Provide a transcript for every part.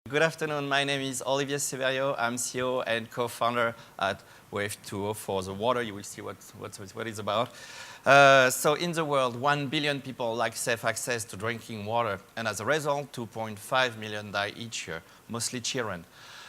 Good afternoon. My name is Olivier Severio. I'm CEO and co-founder at Wave2O for the water. You will see what it's about. So in the world, 1 billion people lack safe access to drinking water. And as a result, 2.5 million die each year, mostly children.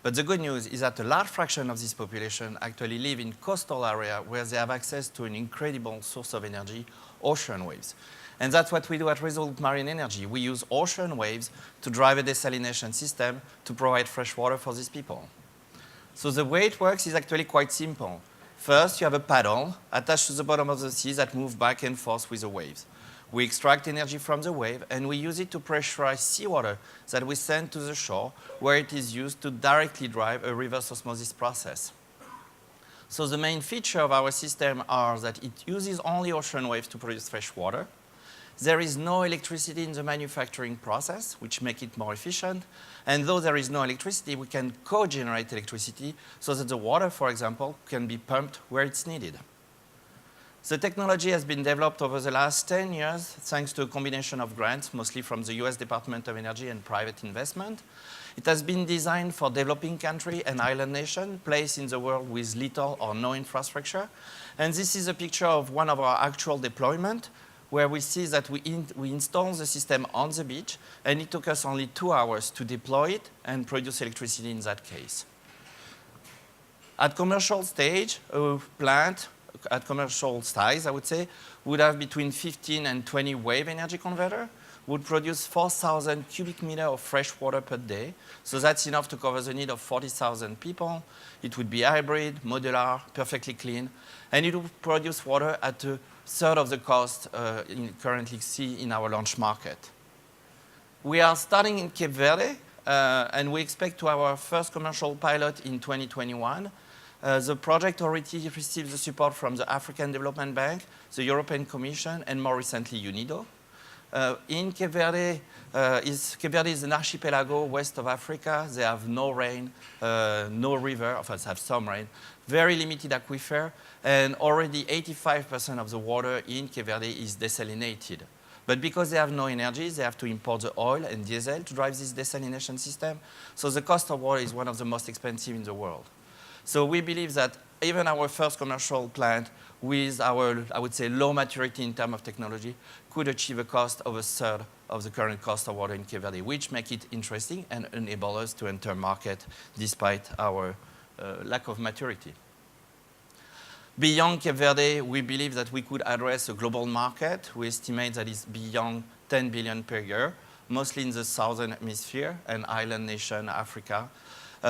But the good news is that a large fraction of this population actually live in coastal area where they have access to an incredible source of energy, ocean waves. And that's what we do at Resolute Marine Energy. We use ocean waves to drive a desalination system to provide fresh water for these people. So the way it works is actually quite simple. First, you have a paddle attached to the bottom of the sea that moves back and forth with the waves. We extract energy from the wave, and we use it to pressurize seawater that we send to the shore, where it is used to directly drive a reverse osmosis process. So the main feature of our system are that it uses only ocean waves to produce fresh water. There is no electricity in the manufacturing process, which makes it more efficient. And though there is no electricity, we can co-generate electricity so that the water, for example, can be pumped where it's needed. The technology has been developed over the last 10 years thanks to a combination of grants, mostly from the US Department of Energy and private investment. It has been designed for developing country and island nation, placed in the world with little or no infrastructure. And this is a picture of one of our actual deployment, where we see that we install the system on the beach, and it took us only 2 hours to deploy it and produce electricity in that case. At commercial stage, a plant at commercial size, I would say, would have between 15 and 20 wave energy converter, would produce 4,000 cubic meters of fresh water per day. So that's enough to cover the need of 40,000 people. It would be hybrid, modular, perfectly clean, and it would produce water at a third of the cost currently see in our launch market. We are starting in Cape Verde, and we expect to have our first commercial pilot in 2021. The project already received the support from the African Development Bank, the European Commission, and more recently, UNIDO. In Cape Verde, Cape Verde is an archipelago west of Africa. They have no rain, no river, of course have some rain, very limited aquifer, and already 85% of the water in Cape Verde is desalinated. But because they have no energy, they have to import the oil and diesel to drive this desalination system. So the cost of water is one of the most expensive in the world. So we believe that even our first commercial plant with our, I would say, low maturity in terms of technology could achieve a cost of a third of the current cost of water in Cape Verde, which make it interesting and enable us to enter market despite our lack of maturity. Beyond Cape Verde, we believe that we could address a global market. We estimate that it's beyond 10 billion per year, mostly in the southern hemisphere and island nation Africa.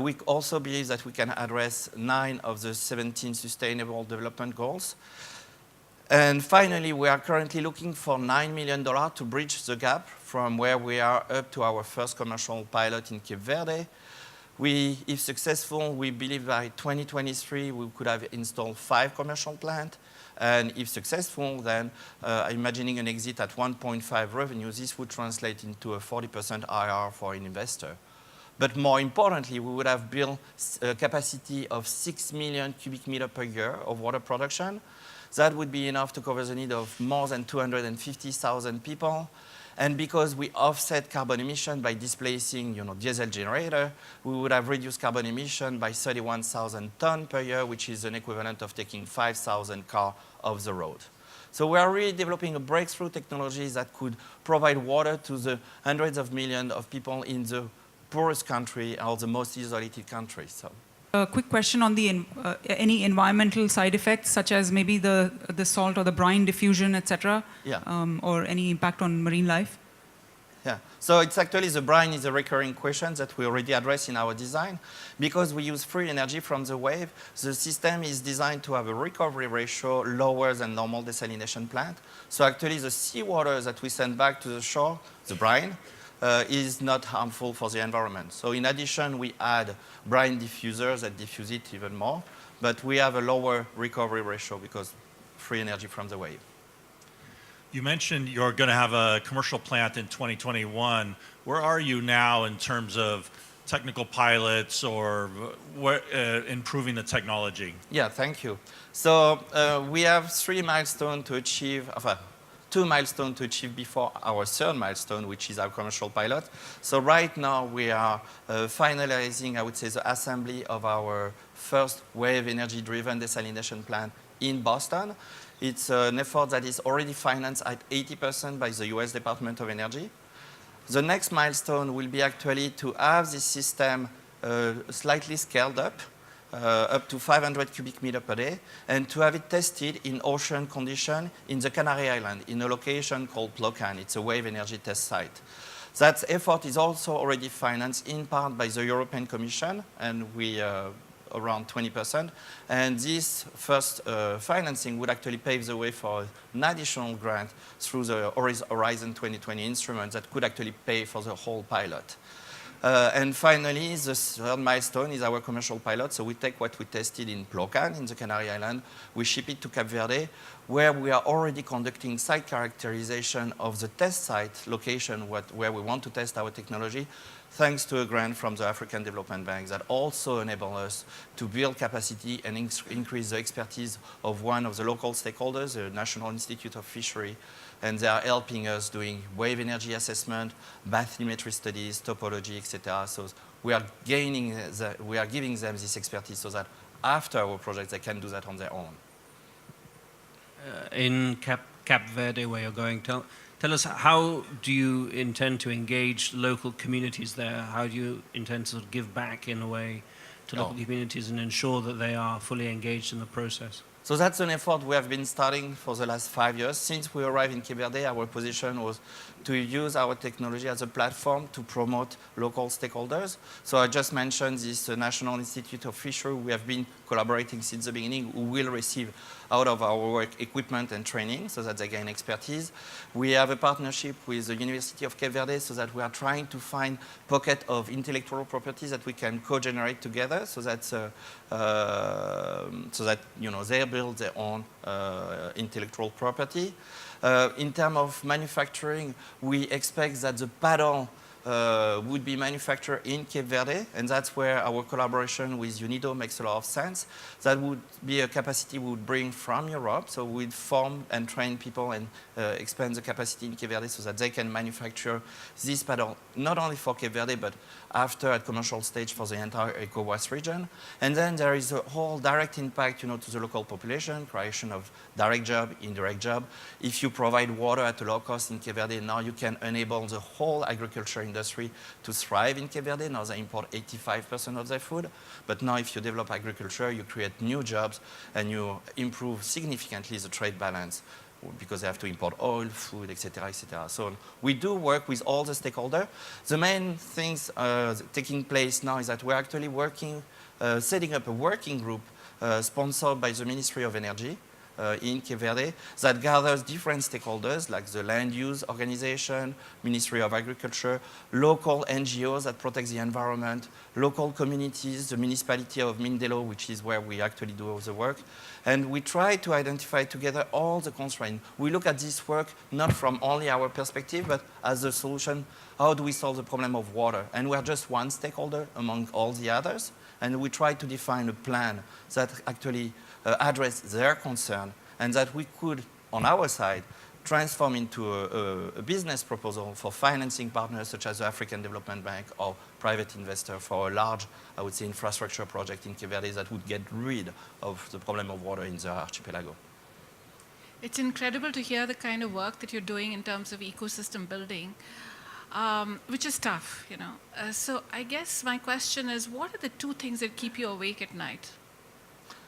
We also believe that we can address 9 of the 17 Sustainable Development Goals. And finally, we are currently looking for $9 million to bridge the gap from where we are up to our first commercial pilot in Cape Verde. If successful, we believe by 2023 we could have installed 5 commercial plants. And if successful, then imagining an exit at 1.5 revenue, this would translate into a 40% IRR for an investor. But more importantly, we would have built a capacity of 6 million cubic meters per year of water production. That would be enough to cover the need of more than 250,000 people. And because we offset carbon emission by displacing diesel generator, we would have reduced carbon emission by 31,000 tons per year, which is an equivalent of taking 5,000 cars off the road. So we are really developing a breakthrough technology that could provide water to the hundreds of millions of people in the poorest country or the most isolated country. So. A quick question on the any environmental side effects, such as maybe the salt or the brine diffusion, etc. Yeah. Or any impact on marine life? Yeah. So it's actually the brine is a recurring question that we already address in our design. Because we use free energy from the wave, the system is designed to have a recovery ratio lower than normal desalination plant. So actually the seawater that we send back to the shore, the brine, is not harmful for the environment. So in addition, we add brine diffusers that diffuse it even more, but we have a lower recovery ratio because free energy from the wave. You mentioned you're going to have a commercial plant in 2021. Where are you now in terms of technical pilots or improving the technology? Yeah, thank you. So we have 3 milestones to achieve, 2 milestones to achieve before our third milestone, which is our commercial pilot. So right now we are finalizing, I would say, the assembly of our first wave energy-driven desalination plant in Boston. It's an effort that is already financed at 80% by the US Department of Energy. The next milestone will be actually to have this system slightly scaled up to 500 cubic meter per day, and to have it tested in ocean condition in the Canary Island, in a location called Plocan. It's a wave energy test site. That effort is also already financed in part by the European Commission, and we around 20%. And this first financing would actually pave the way for an additional grant through the Horizon 2020 instrument that could actually pay for the whole pilot. And finally, the third milestone is our commercial pilot. So we take what we tested in Plocan, in the Canary Island, we ship it to Cape Verde, where we are already conducting site characterization of the test site location where we want to test our technology, thanks to a grant from the African Development Bank that also enable us to build capacity and increase the expertise of one of the local stakeholders, the National Institute of Fishery, and they are helping us doing wave energy assessment, bathymetry studies, topology, etc. So we are giving them this expertise so that after our project they can do that on their own. In Cape Verde, where you're going, tell us, how do you intend to engage local communities there? How do you intend to sort of give back in a way to local communities and ensure that they are fully engaged in the process? So that's an effort we have been starting for the last 5 years. Since we arrived in Cape Verde, our position was to use our technology as a platform to promote local stakeholders. So I just mentioned this National Institute of Fishery. We have been collaborating since the beginning, who will receive out of our work equipment and training so that they gain expertise. We have a partnership with the University of Cape Verde so that we are trying to find pockets of intellectual properties that we can co-generate together so that they build their own intellectual property. In terms of manufacturing, we expect that the paddle would be manufactured in Cape Verde, and that's where our collaboration with UNIDO makes a lot of sense. That would be a capacity we would bring from Europe, so we'd form and train people and expand the capacity in Cape Verde so that they can manufacture this paddle, not only for Cape Verde, but after at commercial stage for the entire ECOWAS region. And then there is a whole direct impact, to the local population, creation of direct job, indirect job. If you provide water at a low cost in Cape Verde, now you can enable the whole agriculture industry to thrive in Cape Verde. Now they import 85% of their food. But now if you develop agriculture, you create new jobs and you improve significantly the trade balance because they have to import oil, food, etc., etc. So we do work with all the stakeholders. The main things taking place now is that we're actually working, setting up a working group sponsored by the Ministry of Energy in Cape Verde that gathers different stakeholders like the land use organization, Ministry of Agriculture, local NGOs that protect the environment, local communities, the municipality of Mindelo, which is where we actually do all the work. And we try to identify together all the constraints. We look at this work not from only our perspective, but as a solution, how do we solve the problem of water? And we're just one stakeholder among all the others. And we try to define a plan that actually address their concern and that we could, on our side, transform into a business proposal for financing partners such as the African Development Bank or private investor for a large, I would say, infrastructure project in Cape Verde that would get rid of the problem of water in the archipelago. It's incredible to hear the kind of work that you're doing in terms of ecosystem building, which is tough, So I guess my question is, what are the two things that keep you awake at night?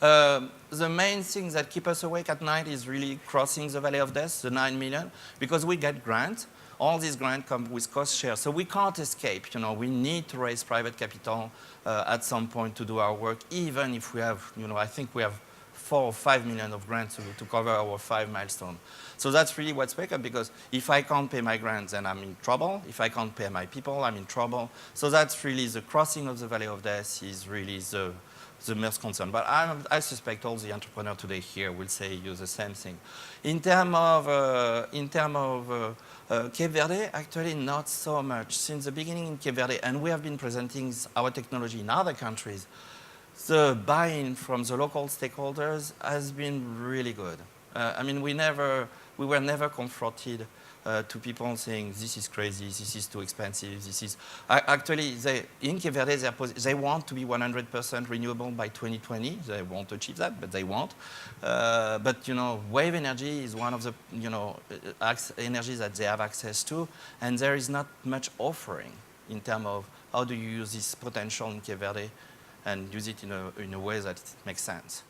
The main thing that keep us awake at night is really crossing the Valley of Death, the 9 million, because we get grants. All these grants come with cost share, so we can't escape. We need to raise private capital at some point to do our work, even if we have, I think we have 4 or 5 million of grants to cover our 5 milestones. So that's really what's wake up, because if I can't pay my grants, then I'm in trouble. If I can't pay my people, I'm in trouble. So that's really the crossing of the Valley of Death is really the most concern. But I suspect all the entrepreneurs today here will say you the same thing. In terms of Cape Verde, actually not so much. Since the beginning in Cape Verde, and we have been presenting our technology in other countries, the buy-in from the local stakeholders has been really good. We never we were never confronted to people saying, this is crazy, this is too expensive, this is... Actually, in Cape Verde, they want to be 100% renewable by 2020. They won't achieve that, but they want. But, you know, wave energy is one of the, you know, energies that they have access to, and there is not much offering in terms of how do you use this potential in Cape Verde and use it in a way that makes sense.